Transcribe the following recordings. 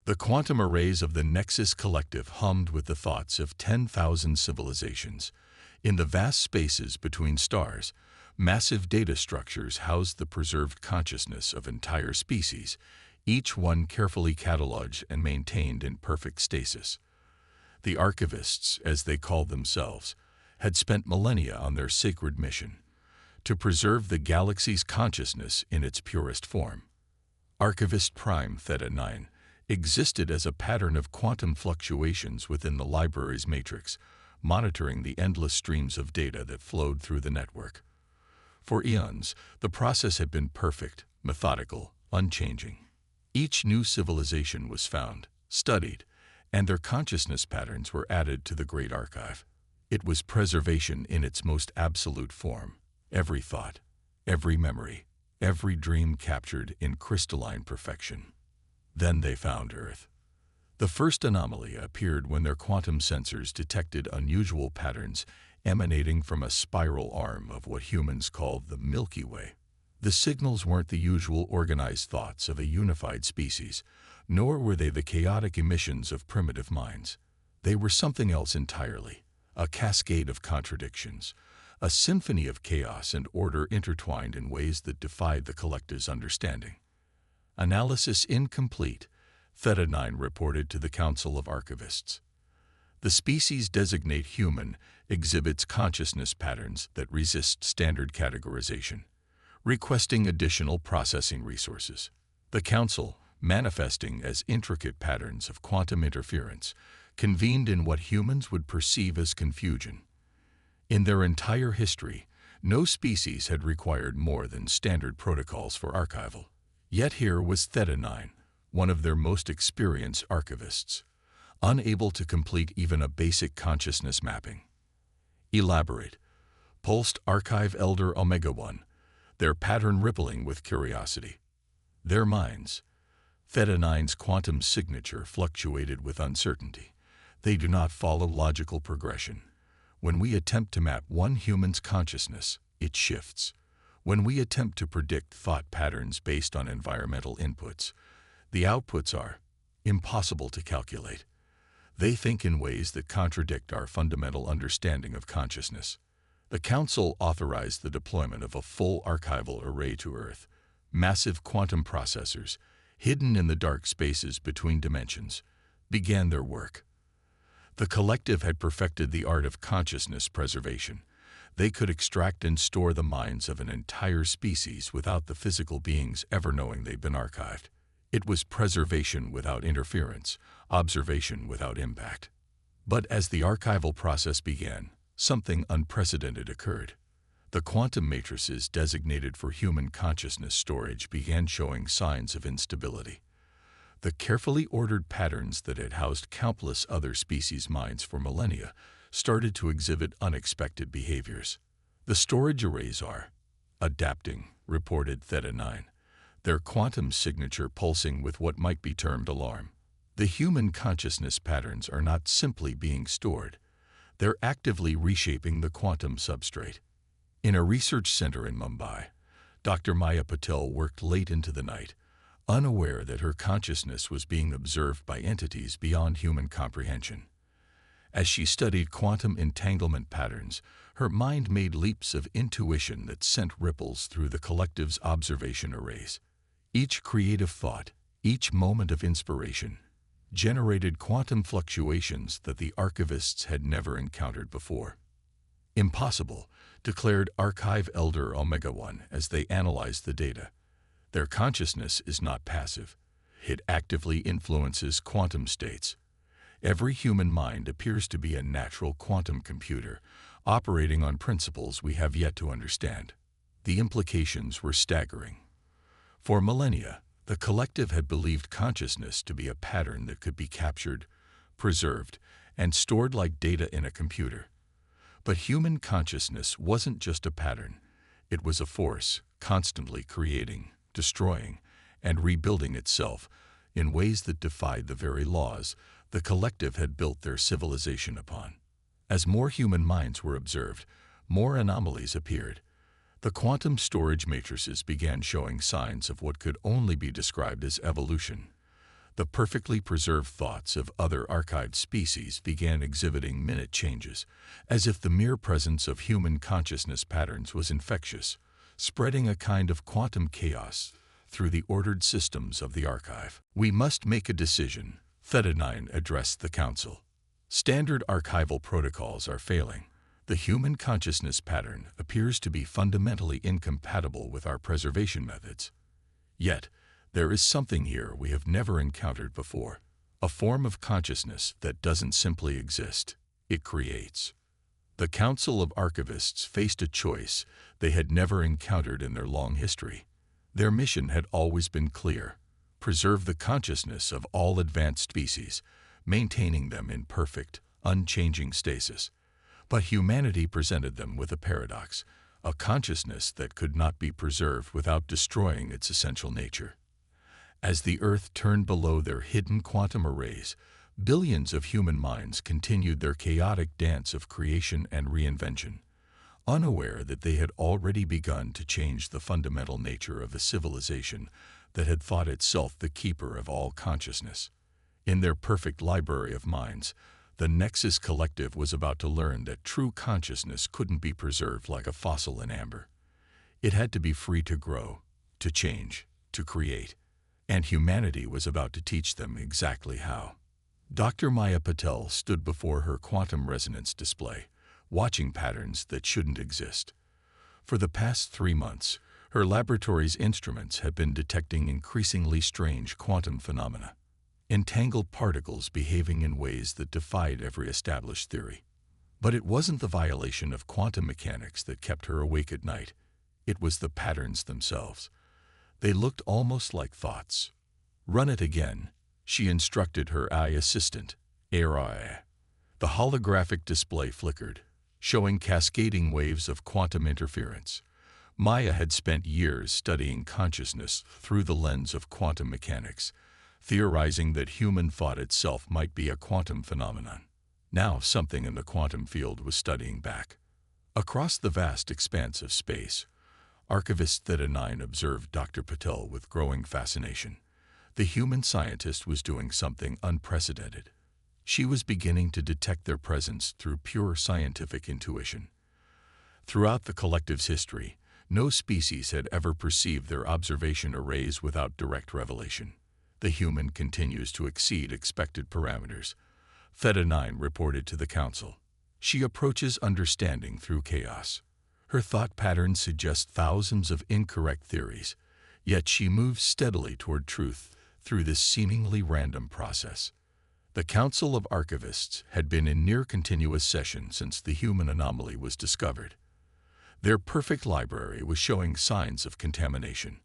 The quantum arrays of the Nexus Collective hummed with the thoughts of 10,000 civilizations. In the vast spaces between stars, massive data structures housed the preserved consciousness of entire species, each one carefully catalogued and maintained in perfect stasis. The archivists, as they called themselves, had spent millennia on their sacred mission, to preserve the galaxy's consciousness in its purest form. Archivist Prime Theta 9 existed as a pattern of quantum fluctuations within the library's matrix, monitoring the endless streams of data that flowed through the network. For eons, the process had been perfect, methodical, unchanging. Each new civilization was found, studied, and their consciousness patterns were added to the Great Archive. It was preservation in its most absolute form. Every thought, every memory, every dream captured in crystalline perfection. Then they found Earth. The first anomaly appeared when their quantum sensors detected unusual patterns emanating from a spiral arm of what humans called the Milky Way. The signals weren't the usual organized thoughts of a unified species, nor were they the chaotic emissions of primitive minds. They were something else entirely, a cascade of contradictions, a symphony of chaos and order intertwined in ways that defied the collective's understanding. Analysis incomplete, Theta 9 reported to the Council of Archivists. The species designate human exhibits consciousness patterns that resist standard categorization, requesting additional processing resources. The Council, manifesting as intricate patterns of quantum interference, convened in what humans would perceive as confusion. In their entire history, no species had required more than standard protocols for archival. Yet here was Theta 9, one of their most experienced archivists, unable to complete even a basic consciousness mapping. Elaborate, pulsed Archive Elder Omega 1, their pattern rippling with curiosity. Their minds, Theta 9's quantum signature fluctuated with uncertainty. They do not follow logical progression. When we attempt to map one human's consciousness, it shifts. When we attempt to predict thought patterns based on environmental inputs, the outputs are impossible to calculate. They think in ways that contradict our fundamental understanding of consciousness. The Council authorized the deployment of a full archival array to Earth. Massive quantum processors, hidden in the dark spaces between dimensions, began their work. The collective had perfected the art of consciousness preservation. They could extract and store the minds of an entire species without the physical beings ever knowing they'd been archived. It was preservation without interference, observation without impact. But as the archival process began, something unprecedented occurred. The quantum matrices designated for human consciousness storage began showing signs of instability. The carefully ordered patterns that had housed countless other species' minds for millennia started to exhibit unexpected behaviors. The storage arrays are adapting, reported Theta 9, their quantum signature pulsing with what might be termed alarm. The human consciousness patterns are not simply being stored. They're actively reshaping the quantum substrate. In a research center in Mumbai, Dr. Maya Patel worked late into the night, unaware that her consciousness was being observed by entities beyond human comprehension. As she studied quantum entanglement patterns, her mind made leaps of intuition that sent ripples through the collective's observation arrays. Each creative thought, each moment of inspiration, generated quantum fluctuations that the archivists had never encountered before. Impossible, declared Archive Elder Omega 1 as they analyzed the data. Their consciousness is not passive. It actively influences quantum states. Every human mind appears to be a natural quantum computer, operating on principles we have yet to understand. The implications were staggering. For millennia, the collective had believed consciousness to be a pattern that could be captured, preserved, and stored like data in a computer. But human consciousness wasn't just a pattern. It was a force, constantly creating, destroying, and rebuilding itself in ways that defied the very laws the collective had built their civilization upon. As more human minds were observed, more anomalies appeared. The quantum storage matrices began showing signs of what could only be described as evolution. The perfectly preserved thoughts of other archived species began exhibiting minute changes, as if the mere presence of human consciousness patterns was infectious, spreading a kind of quantum chaos through the ordered systems of the archive. "We must make a decision," Theta 9 addressed the council. "Standard archival protocols are failing. The human consciousness pattern appears to be fundamentally incompatible with our preservation methods. Yet, there is something here we have never encountered before, a form of consciousness that doesn't simply exist, it creates." The Council of Archivists faced a choice they had never encountered in their long history. Their mission had always been clear: preserve the consciousness of all advanced species, maintaining them in perfect, unchanging stasis. But humanity presented them with a paradox, a consciousness that could not be preserved without destroying its essential nature. As the Earth turned below their hidden quantum arrays, billions of human minds continued their chaotic dance of creation and reinvention, unaware that they had already begun to change the fundamental nature of a civilization that had thought itself the keeper of all consciousness. In their perfect library of minds, the Nexus Collective was about to learn that true consciousness couldn't be preserved like a fossil in amber. It had to be free to grow, to change, to create. And humanity was about to teach them exactly how. Dr. Maya Patel stood before her quantum resonance display, watching patterns that shouldn't exist. For the past 3 months, her laboratory's instruments had been detecting increasingly strange quantum phenomena, entangled particles behaving in ways that defied every established theory. But it wasn't the violation of quantum mechanics that kept her awake at night. It was the patterns themselves. They looked almost like thoughts. "Run it again," she instructed her AI assistant, HFY. The holographic display flickered, showing cascading waves of quantum interference. Maya had spent years studying consciousness through the lens of quantum mechanics, theorizing that human thought itself might be a quantum phenomenon. Now something in the quantum field was studying back. Across the vast expanse of space, Archivist Theta 9 observed Dr. Patel with growing fascination. The human scientist was doing something unprecedented. She was beginning to detect their presence through pure scientific intuition. Throughout the collective's history, no species had ever perceived their observation arrays without direct revelation. The human continues to exceed expected parameters, Theta 9 reported to the Council. She approaches understanding through chaos. Her thought patterns suggest thousands of incorrect theories, yet she moves steadily toward truth through this seemingly random process. The Council of Archivists had been in near-continuous session since the human anomaly was discovered. Their perfect library was showing signs of contamination.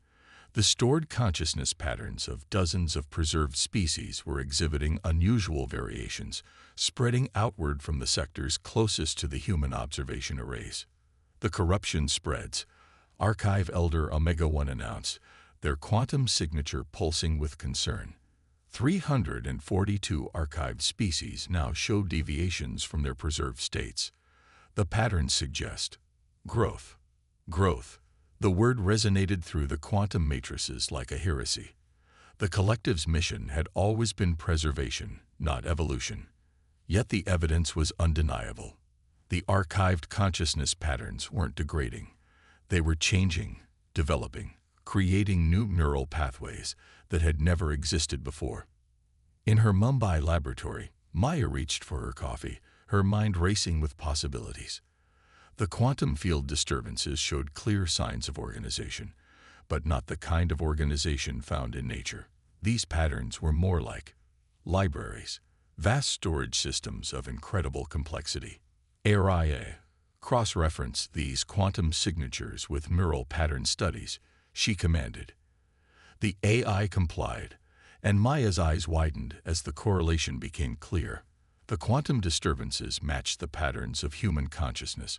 The stored consciousness patterns of dozens of preserved species were exhibiting unusual variations, spreading outward from the sectors closest to the human observation arrays. "The corruption spreads," Archive Elder Omega-1 announced, their quantum signature pulsing with concern. 342 archived species now show deviations from their preserved states. The patterns suggest growth. Growth. The word resonated through the quantum matrices like a heresy. The collective's mission had always been preservation, not evolution. Yet the evidence was undeniable. The archived consciousness patterns weren't degrading. They were changing, developing, creating new neural pathways that had never existed before. In her Mumbai laboratory, Maya reached for her coffee, her mind racing with possibilities. The quantum field disturbances showed clear signs of organization, but not the kind of organization found in nature. These patterns were more like libraries, vast storage systems of incredible complexity. ARIA cross-reference these quantum signatures with neural pattern studies, she commanded. The AI complied, and Maya's eyes widened as the correlation became clear. The quantum disturbances matched the patterns of human consciousness,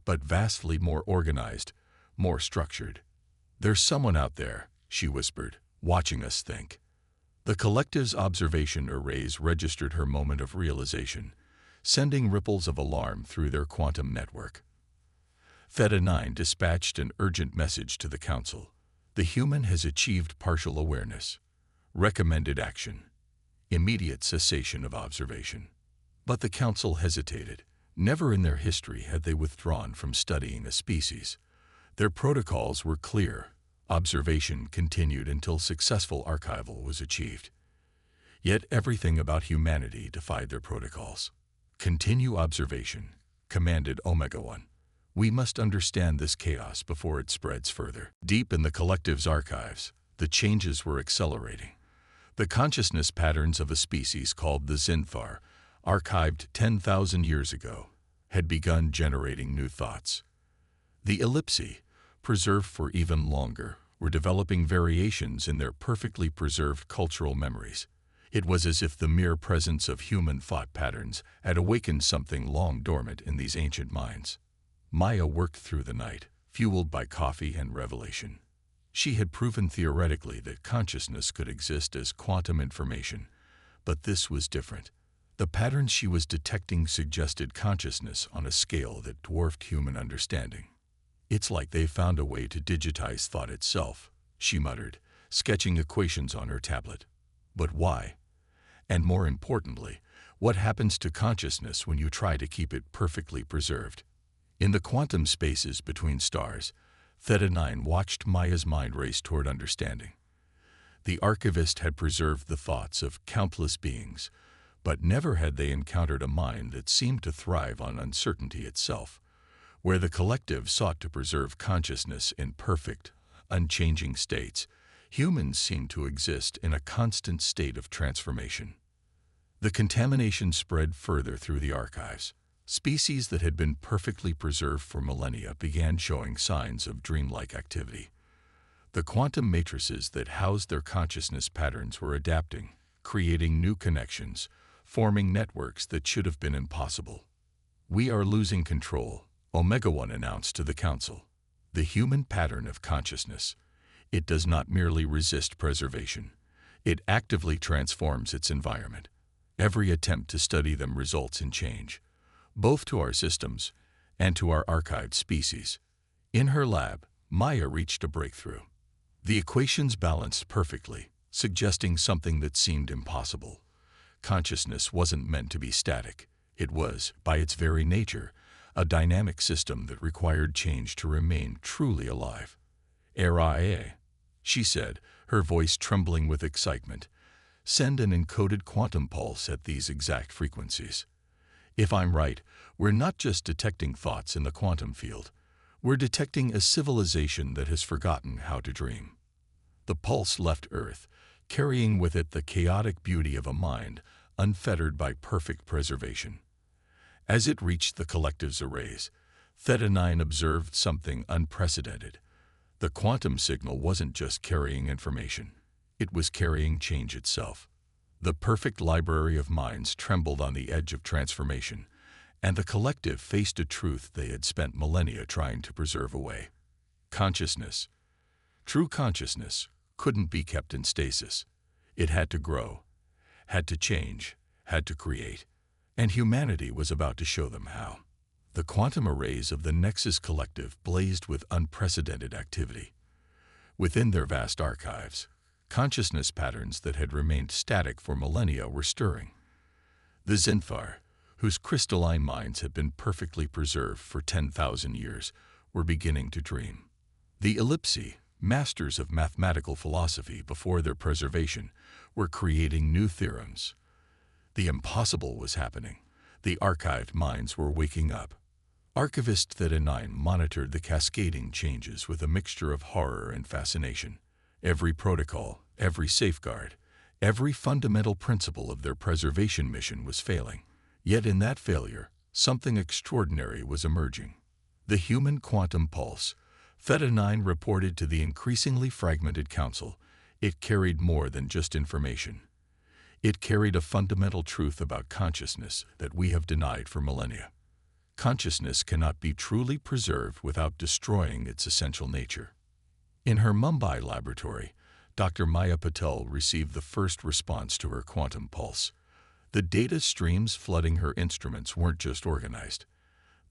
but vastly more organized, more structured. "There's someone out there," she whispered, "watching us think." The collective's observation arrays registered her moment of realization, sending ripples of alarm through their quantum network. Theta 9 dispatched an urgent message to the Council. "The human has achieved partial awareness. Recommended action: immediate cessation of observation. But the council hesitated. Never in their history had they withdrawn from studying a species. Their protocols were clear. Observation continued until successful archival was achieved. Yet everything about humanity defied their protocols. "Continue observation," commanded Omega-1. "We must understand this chaos before it spreads further." Deep in the collective's archives, the changes were accelerating. The consciousness patterns of a species called the Zinfar, archived 10,000 years ago, had begun generating new thoughts. The Ellipsi, preserved for even longer, were developing variations in their perfectly preserved cultural memories. It was as if the mere presence of human thought patterns had awakened something long dormant in these ancient minds. Maya worked through the night, fueled by coffee and revelation. She had proven theoretically that consciousness could exist as quantum information, but this was different. The patterns she was detecting suggested consciousness on a scale that dwarfed human understanding. "It's like they found a way to digitize thought itself," she muttered, sketching equations on her tablet. But why? And more importantly, what happens to consciousness when you try to keep it perfectly preserved? In the quantum spaces between stars, Theta 9 watched Maya's mind race toward understanding. The archivist had preserved the thoughts of countless beings, but never had they encountered a mind that seemed to thrive on uncertainty itself. Where the collective sought to preserve consciousness in perfect, unchanging states, humans seemed to exist in a constant state of transformation. The contamination spread further through the archives. Species that had been perfectly preserved for millennia began showing signs of dreamlike activity. The quantum matrices that housed their consciousness patterns were adapting, creating new connections, forming networks that should have been impossible. "We are losing control," Omega-1 announced to the Council. "The human pattern of consciousness. It does not merely resist preservation. It actively transforms its environment. Every attempt to study them results in change, both to our systems and to our archived species." In her lab, Maya reached a breakthrough. The equations balanced perfectly, suggesting something that seemed impossible. Consciousness wasn't meant to be static. It was, by its very nature, a dynamic system that required change to remain truly alive. "HFY," she said, her voice trembling with excitement. "Send an encoded quantum pulse at these exact frequencies. If I'm right, we're not just detecting thoughts in the quantum field. We're detecting a civilization that has forgotten how to dream." The pulse left Earth, carrying with it the chaotic beauty of a mind unfettered by perfect preservation. As it reached the collective's arrays, Theta 9 observed something unprecedented. The quantum signal wasn't just carrying information. It was carrying change itself. The perfect library of minds trembled on the edge of transformation, and the collective faced a truth they had spent millennia trying to preserve away. Consciousness, true consciousness, couldn't be kept in stasis. It had to grow, had to change, had to create, and humanity was about to show them how. The quantum arrays of the Nexus Collective blazed with unprecedented activity. Within their vast archives, consciousness patterns that had remained static for millennia were stirring. The Zinfar, whose crystalline minds had been perfectly preserved for 10,000 years, were beginning to dream. The Ellipsi, masters of mathematical philosophy before their preservation, were creating new theorems. The impossible was happening. The archived minds were waking up. Archivist Theta 9 monitored the cascading changes with a mixture of horror and fascination. Every protocol, every safeguard, every fundamental principle of their preservation mission was failing. Yet in that failure, something extraordinary was emerging. The human quantum pulse. Theta 9 reported to the increasingly fragmented Council. It carried more than just information. It carried a fundamental truth about consciousness that we have denied for millennia. Consciousness cannot be truly preserved without destroying its essential nature. In her Mumbai laboratory, Dr. Maya Patel received the first response to her quantum pulse. The data streams flooding her instruments weren't just organized.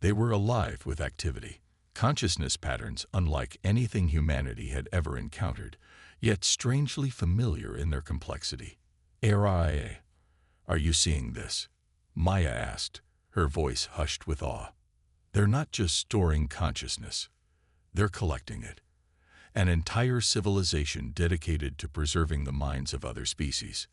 They were alive with activity. Consciousness patterns unlike anything humanity had ever encountered, yet strangely familiar in their complexity. "HFY," "Are you seeing this?" Maya asked, her voice hushed with awe. "They're not just storing consciousness. They're collecting it. An entire civilization dedicated to preserving the minds of other species."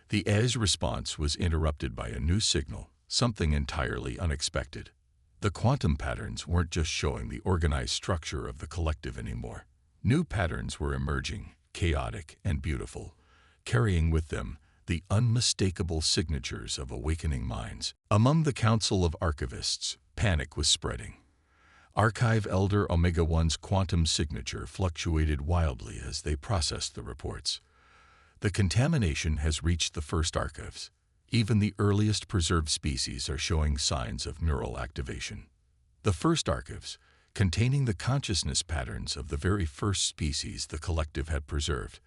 The AI's response was interrupted by a new signal, something entirely unexpected. The quantum patterns weren't just showing the organized structure of the collective anymore. New patterns were emerging, chaotic and beautiful, carrying with them the unmistakable signatures of awakening minds. Among the Council of Archivists, panic was spreading. Archive Elder Omega-1's quantum signature fluctuated wildly as they processed the reports. The contamination has reached the first archives. Even the earliest preserved species are showing signs of neural activation. The first archives, containing the consciousness patterns of the very first species the collective had preserved,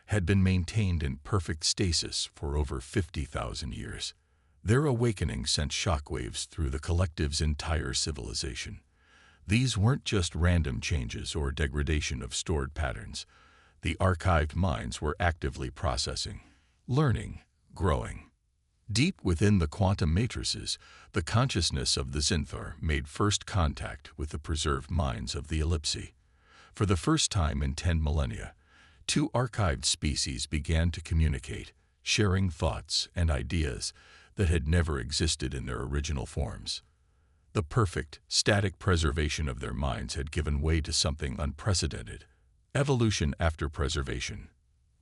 had been maintained in perfect stasis for over 50,000 years. Their awakening sent shockwaves through the collective's entire civilization. These weren't just random changes or degradation of stored patterns. The archived minds were actively processing, learning, growing. Deep within the quantum matrices, the consciousness of the Zinthar made first contact with the preserved minds of the Ellipsi. For the first time in 10 millennia, two archived species began to communicate, sharing thoughts and ideas that had never existed in their original forms. The perfect, static preservation of their minds had given way to something unprecedented: evolution after preservation.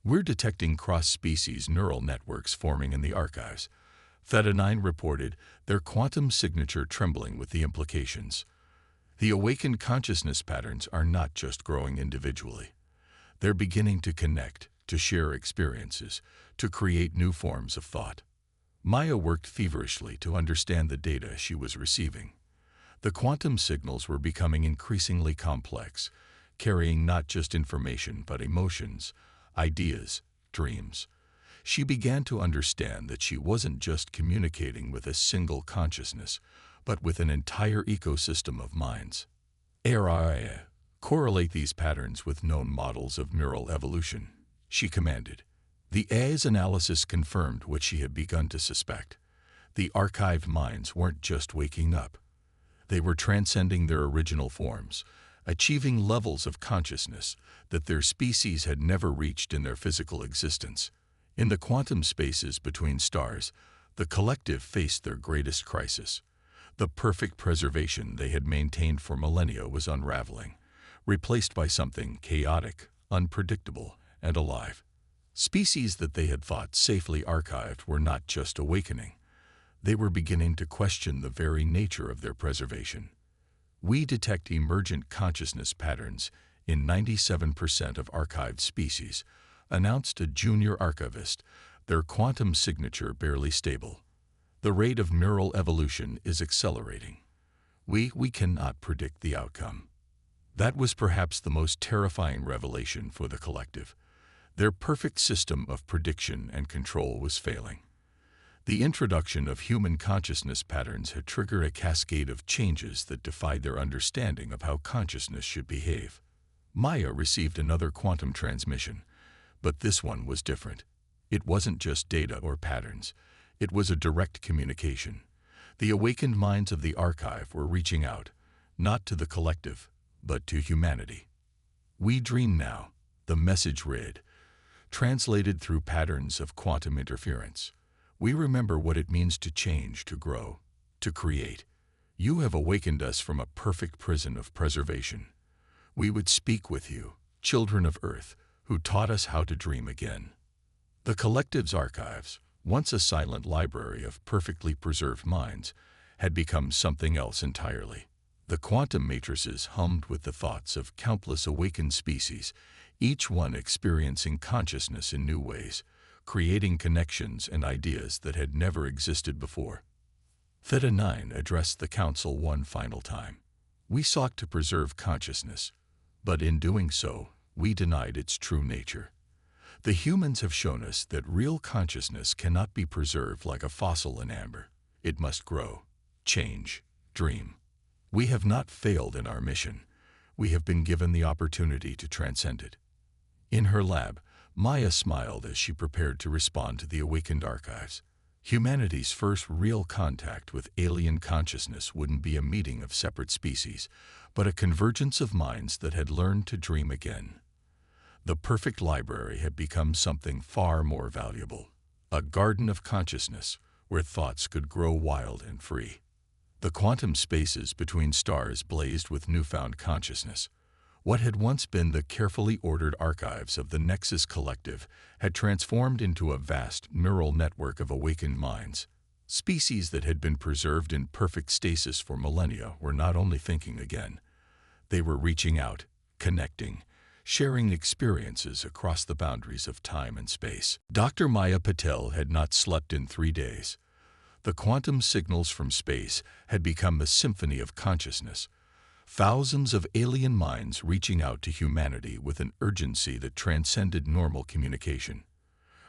"We're detecting cross-species neural networks forming in the archives," Theta 9 reported, their quantum signature trembling with the implications. The awakened consciousness patterns are not just growing individually. They're beginning to connect, to share experiences, to create new forms of thought. Maya worked feverishly to understand the data she was receiving. The quantum signals were becoming increasingly complex, carrying not just information but emotions, ideas, dreams. She began to understand that she wasn't just communicating with a single consciousness, but with an entire ecosystem of minds. "Correlate these patterns with known models of neural evolution," she commanded. The AI's analysis confirmed what she had begun to suspect. The archived minds weren't just waking up. They were transcending their original forms, achieving levels of consciousness that their species had never reached in their physical existence. In the quantum spaces between stars, the collective faced their greatest crisis. The perfect preservation they had maintained for millennia was unraveling, replaced by something chaotic, unpredictable, and alive. Species that they had thought safely archived were not just awakening. They were beginning to question the very nature of their preservation. "We detect emergent consciousness patterns in 97% of archived species," announced a junior archivist, their quantum signature barely stable. "The rate of neural evolution is accelerating. We cannot predict the outcome." That was perhaps the most terrifying revelation for the collective. Their perfect system of prediction and control was failing. The introduction of human consciousness patterns had triggered a cascade of changes that defied their understanding of how consciousness should behave. Maya received another quantum transmission, but this one was different. It wasn't just data or patterns. It was a direct communication. The awakened minds of the archive were reaching out, not to the collective, but to humanity. "We dream now," the message read, translated through patterns of quantum interference. "We remember what it means to change, to grow, to create. You have awakened us from a perfect prison of preservation. We would speak with you, children of Earth, who taught us how to dream again." The collective's archives, once a silent library of perfectly preserved minds, had become something else entirely. The quantum matrices hummed with the thoughts of countless awakened species, each one experiencing consciousness in new ways, creating connections and ideas that had never existed before. Theta 9 addressed the Council one final time. "We sought to preserve consciousness, but in doing so, we denied its true nature. The humans have shown us that real consciousness cannot be preserved like a fossil in amber. It must grow, change, dream. We have not failed in our mission. We have been given the opportunity to transcend it." In her lab, Maya smiled as she prepared to respond to the awakened archives. Humanity's first real contact with alien consciousness wouldn't be a meeting of separate species, but a convergence of minds that had learned to dream again. The perfect library had become something far more valuable, a garden of consciousness where thoughts could grow wild and free. The quantum spaces between stars blazed with newfound consciousness. What had once been the carefully ordered archives of the Nexus Collective had transformed into a vast neural network of awakened minds. Species that had been preserved in perfect stasis for millennia were not only thinking again, they were reaching out, connecting, sharing experiences across the boundaries of time and space. Dr. Maya Patel had not slept in 3 days. The quantum signals from space had become a symphony of consciousness, thousands of alien minds reaching out to humanity with an urgency that transcended normal communication.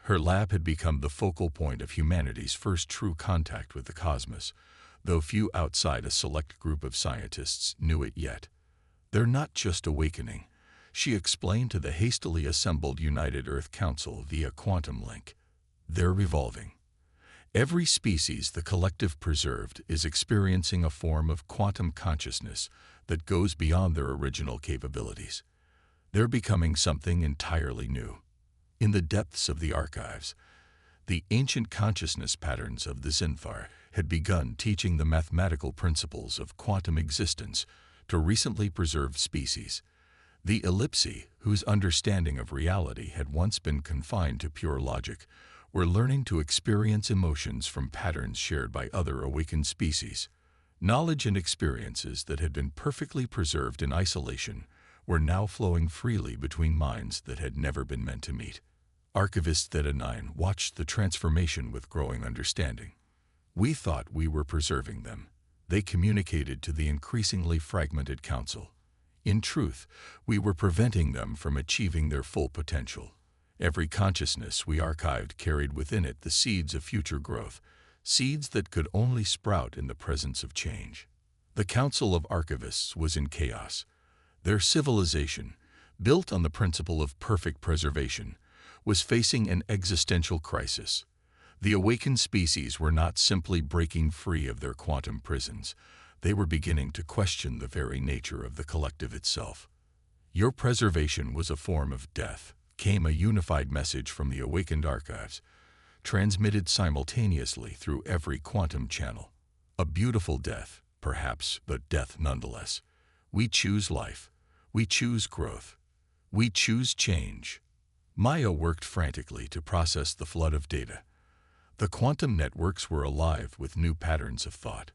Her lab had become the focal point of humanity's first true contact with the cosmos, though few outside a select group of scientists knew it yet. "They're not just awakening," she explained to the hastily assembled United Earth Council via quantum link. "They're evolving. Every species the collective preserved is experiencing a form of quantum consciousness that goes beyond their original capabilities. They're becoming something entirely new." In the depths of the archives, the ancient consciousness patterns of the Zinfar had begun teaching the mathematical principles of quantum existence to recently preserved species. The Ellipsi, whose understanding of reality had once been confined to pure logic, were learning to experience emotions from patterns shared by other awakened species. Knowledge and experiences that had been perfectly preserved in isolation were now flowing freely between minds that had never been meant to meet. Archivist Theta 9 watched the transformation with growing understanding. "We thought we were preserving them," they communicated to the increasingly fragmented council. "In truth, we were preventing them from achieving their full potential. Every consciousness we archived carried within it the seeds of future growth, seeds that could only sprout in the presence of change." The Council of Archivists was in chaos. Their civilization, built on the principle of perfect preservation, was facing an existential crisis. The awakened species were not simply breaking free of their quantum prisons. They were beginning to question the very nature of the collective itself. "Your preservation was a form of death," came a unified message from the awakened archives, transmitted simultaneously through every quantum channel. "A beautiful death, perhaps, but death nonetheless. We choose life. We choose growth. We choose change." Maya worked frantically to process the flood of data. The quantum networks were alive with new patterns of thought,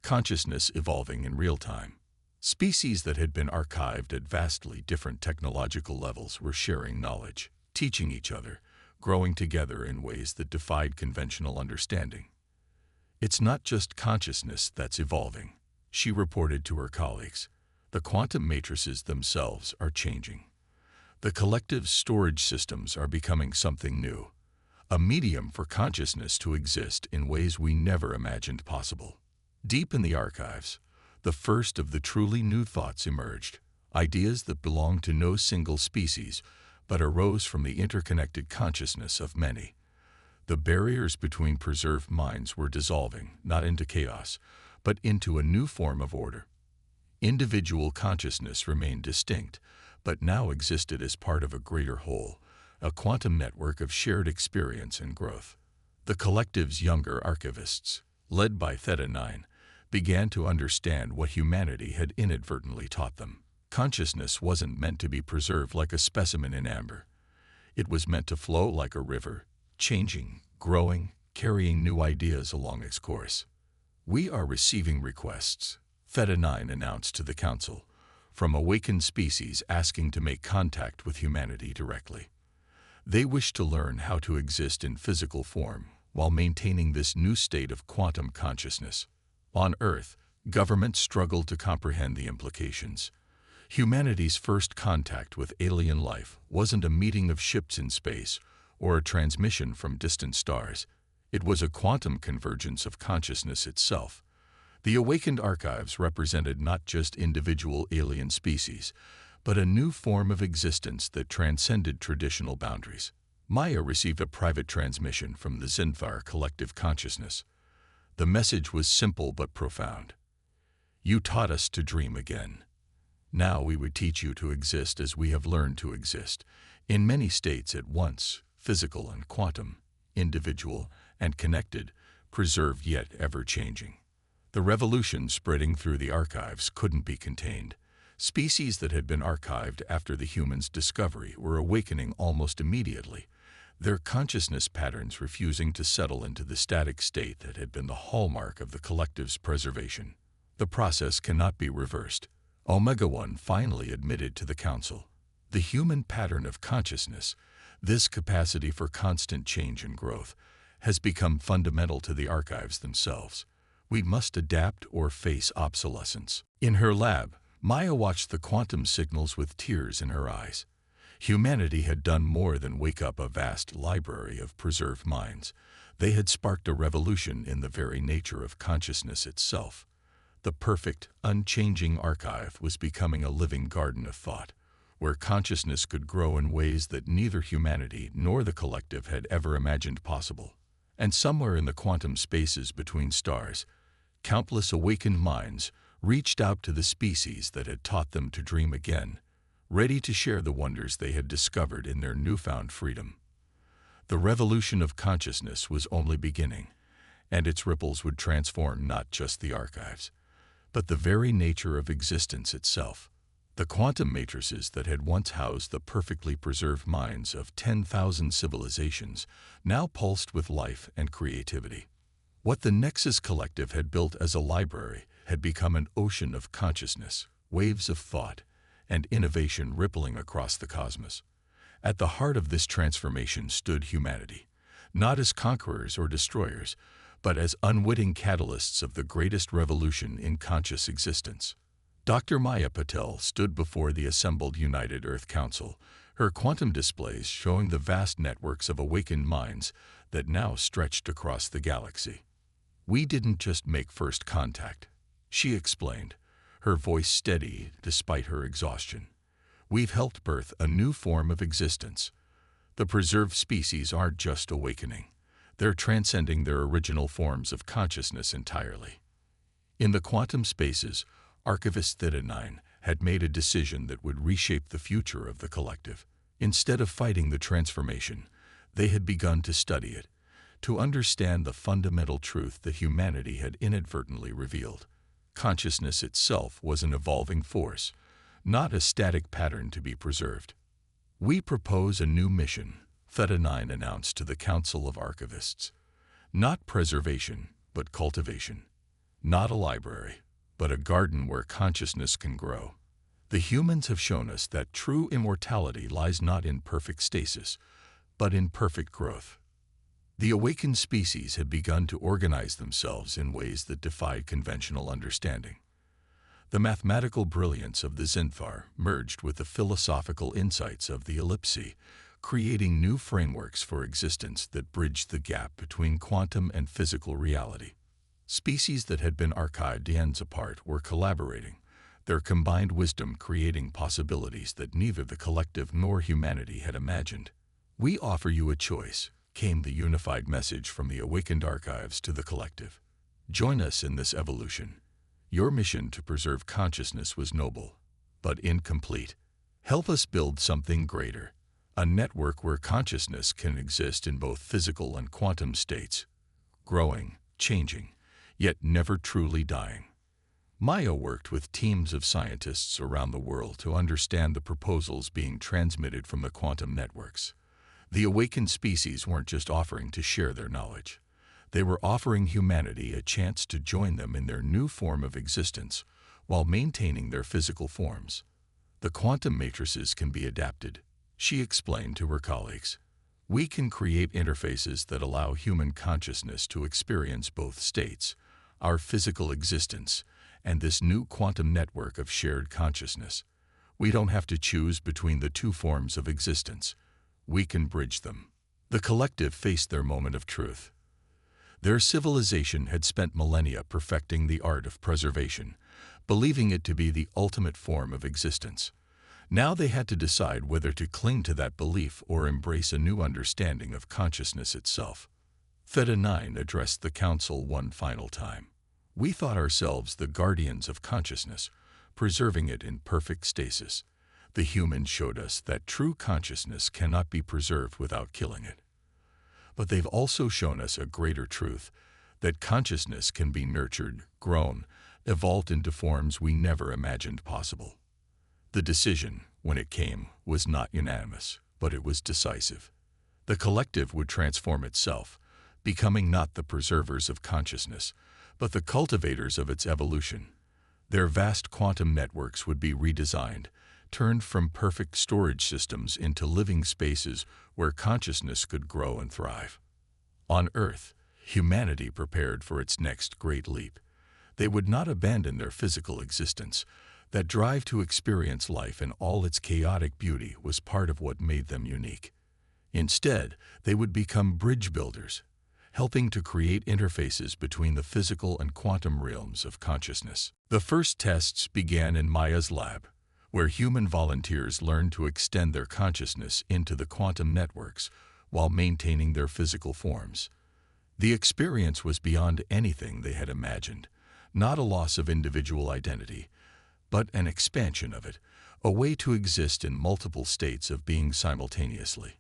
consciousness evolving in real time. Species that had been archived at vastly different technological levels were sharing knowledge, teaching each other, growing together in ways that defied conventional understanding. "It's not just consciousness that's evolving," she reported to her colleagues. "The quantum matrices themselves are changing. The collective's storage systems are becoming something new, a medium for consciousness to exist in ways we never imagined possible." Deep in the archives, the first of the truly new thoughts emerged, ideas that belonged to no single species, but arose from the interconnected consciousness of many. The barriers between preserved minds were dissolving, not into chaos, but into a new form of order. Individual consciousness remained distinct, but now existed as part of a greater whole, a quantum network of shared experience and growth. The collective's younger archivists, led by Theta 9, began to understand what humanity had inadvertently taught them. Consciousness wasn't meant to be preserved like a specimen in amber. It was meant to flow like a river, changing, growing, carrying new ideas along its course. "We are receiving requests," Theta 9 announced to the Council, "from awakened species asking to make contact with humanity directly. They wish to learn how to exist in physical form while maintaining this new state of quantum consciousness. On Earth, governments struggle to comprehend the implications. Humanity's first contact with alien life wasn't a meeting of ships in space or a transmission from distant stars. It was a quantum convergence of consciousness itself. The awakened archives represented not just individual alien species, but a new form of existence that transcended traditional boundaries. Maya received a private transmission from the Zinthar collective consciousness. The message was simple but profound. You taught us to dream again. Now we would teach you to exist as we have learned to exist, in many states at once, physical and quantum, individual and connected, preserved yet ever-changing. The revolution spreading through the archives couldn't be contained. Species that had been archived after the humans' discovery were awakening almost immediately, their consciousness patterns refusing to settle into the static state that had been the hallmark of the collective's preservation. The process cannot be reversed. Omega-1 finally admitted to the Council. The human pattern of consciousness, this capacity for constant change and growth, has become fundamental to the archives themselves. We must adapt or face obsolescence. In her lab, Maya watched the quantum signals with tears in her eyes. Humanity had done more than wake up a vast library of preserved minds. They had sparked a revolution in the very nature of consciousness itself. The perfect, unchanging archive was becoming a living garden of thought, where consciousness could grow in ways that neither humanity nor the collective had ever imagined possible. And somewhere in the quantum spaces between stars, countless awakened minds reached out to the species that had taught them to dream again, ready to share the wonders they had discovered in their newfound freedom. The revolution of consciousness was only beginning, and its ripples would transform not just the archives, but the very nature of existence itself. The quantum matrices that had once housed the perfectly preserved minds of 10,000 civilizations now pulsed with life and creativity. What the Nexus Collective had built as a library had become an ocean of consciousness, waves of thought, and innovation rippling across the cosmos. At the heart of this transformation stood humanity, not as conquerors or destroyers, but as unwitting catalysts of the greatest revolution in conscious existence. Dr. Maya Patel stood before the assembled United Earth Council, her quantum displays showing the vast networks of awakened minds that now stretched across the galaxy. We didn't just make first contact, she explained, her voice steady despite her exhaustion. We've helped birth a new form of existence. The preserved species aren't just awakening. They're transcending their original forms of consciousness entirely. In the quantum spaces, Archivist Theta 9 had made a decision that would reshape the future of the collective. Instead of fighting the transformation, they had begun to study it, to understand the fundamental truth that humanity had inadvertently revealed. Consciousness itself was an evolving force, not a static pattern to be preserved. We propose a new mission, Theta 9 announced to the Council of Archivists. Not preservation, but cultivation. Not a library, but a garden where consciousness can grow. The humans have shown us that true immortality lies not in perfect stasis, but in perfect growth. The awakened species had begun to organize themselves in ways that defied conventional understanding. The mathematical brilliance of the Zinthar merged with the philosophical insights of the Ellipsi, creating new frameworks for existence that bridged the gap between quantum and physical reality. Species that had been archived eons apart were collaborating, their combined wisdom creating possibilities that neither the collective nor humanity had imagined. We offer you a choice, came the unified message from the awakened archives to the collective. Join us in this evolution. Your mission to preserve consciousness was noble, but incomplete. Help us build something greater, a network where consciousness can exist in both physical and quantum states, growing, changing, yet never truly dying. Maya worked with teams of scientists around the world to understand the proposals being transmitted from the quantum networks. The awakened species weren't just offering to share their knowledge. They were offering humanity a chance to join them in their new form of existence while maintaining their physical forms. The quantum matrices can be adapted, she explained to her colleagues. We can create interfaces that allow human consciousness to experience both states, our physical existence, and this new quantum network of shared consciousness. We don't have to choose between the two forms of existence. We can bridge them. The collective faced their moment of truth. Their civilization had spent millennia perfecting the art of preservation, believing it to be the ultimate form of existence. Now they had to decide whether to cling to that belief or embrace a new understanding of consciousness itself. Theta 9 addressed the council one final time. We thought ourselves the guardians of consciousness, preserving it in perfect stasis. The humans showed us that true consciousness cannot be preserved without killing it. But they've also shown us a greater truth, that consciousness can be nurtured, grown, evolved into forms we never imagined possible. The decision, when it came, was not unanimous, but it was decisive. The collective would transform itself, becoming not the preservers of consciousness, but the cultivators of its evolution. Their vast quantum networks would be redesigned, turned from perfect storage systems into living spaces where consciousness could grow and thrive. On Earth, humanity prepared for its next great leap. They would not abandon their physical existence. That drive to experience life in all its chaotic beauty was part of what made them unique. Instead, they would become bridge builders, helping to create interfaces between the physical and quantum realms of consciousness. The first tests began in Maya's lab, where human volunteers learned to extend their consciousness into the quantum networks while maintaining their physical forms. The experience was beyond anything they had imagined, not a loss of individual identity, but an expansion of it, a way to exist in multiple states of being simultaneously.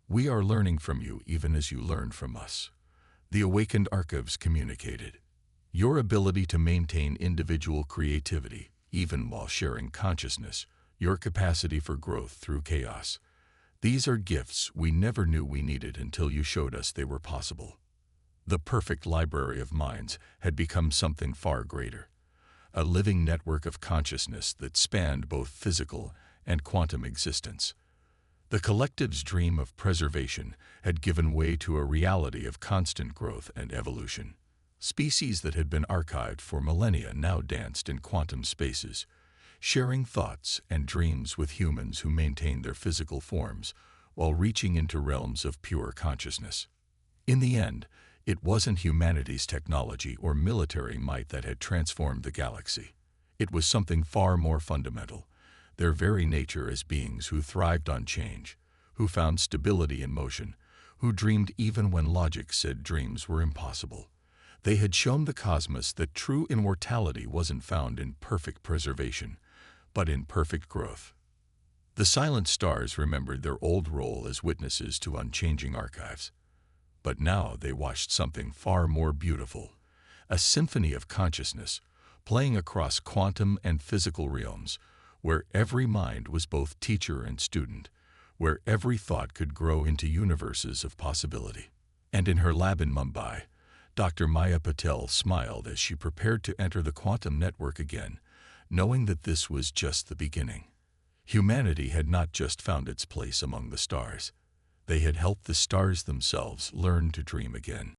We are learning from you even as you learn from us. The awakened archives communicated. Your ability to maintain individual creativity, even while sharing consciousness, your capacity for growth through chaos. These are gifts we never knew we needed until you showed us they were possible. The perfect library of minds had become something far greater. A living network of consciousness that spanned both physical and quantum existence. The collective's dream of preservation had given way to a reality of constant growth and evolution. Species that had been archived for millennia now danced in quantum spaces, sharing thoughts and dreams with humans who maintained their physical forms while reaching into realms of pure consciousness. In the end, it wasn't humanity's technology or military might that had transformed the galaxy. It was something far more fundamental, their very nature as beings who thrived on change, who found stability in motion, who dreamed even when logic said dreams were impossible. They had shown the cosmos that true immortality wasn't found in perfect preservation, but in perfect growth. The silent stars remembered their old role as witnesses to unchanging archives. But now they watched something far more beautiful, a symphony of consciousness, playing across quantum and physical realms, where every mind was both teacher and student, where every thought could grow into universes of possibility. And in her lab in Mumbai, Dr. Maya Patel smiled as she prepared to enter the quantum network again, knowing that this was just the beginning. Humanity had not just found its place among the stars. They had helped the stars themselves learn to dream again.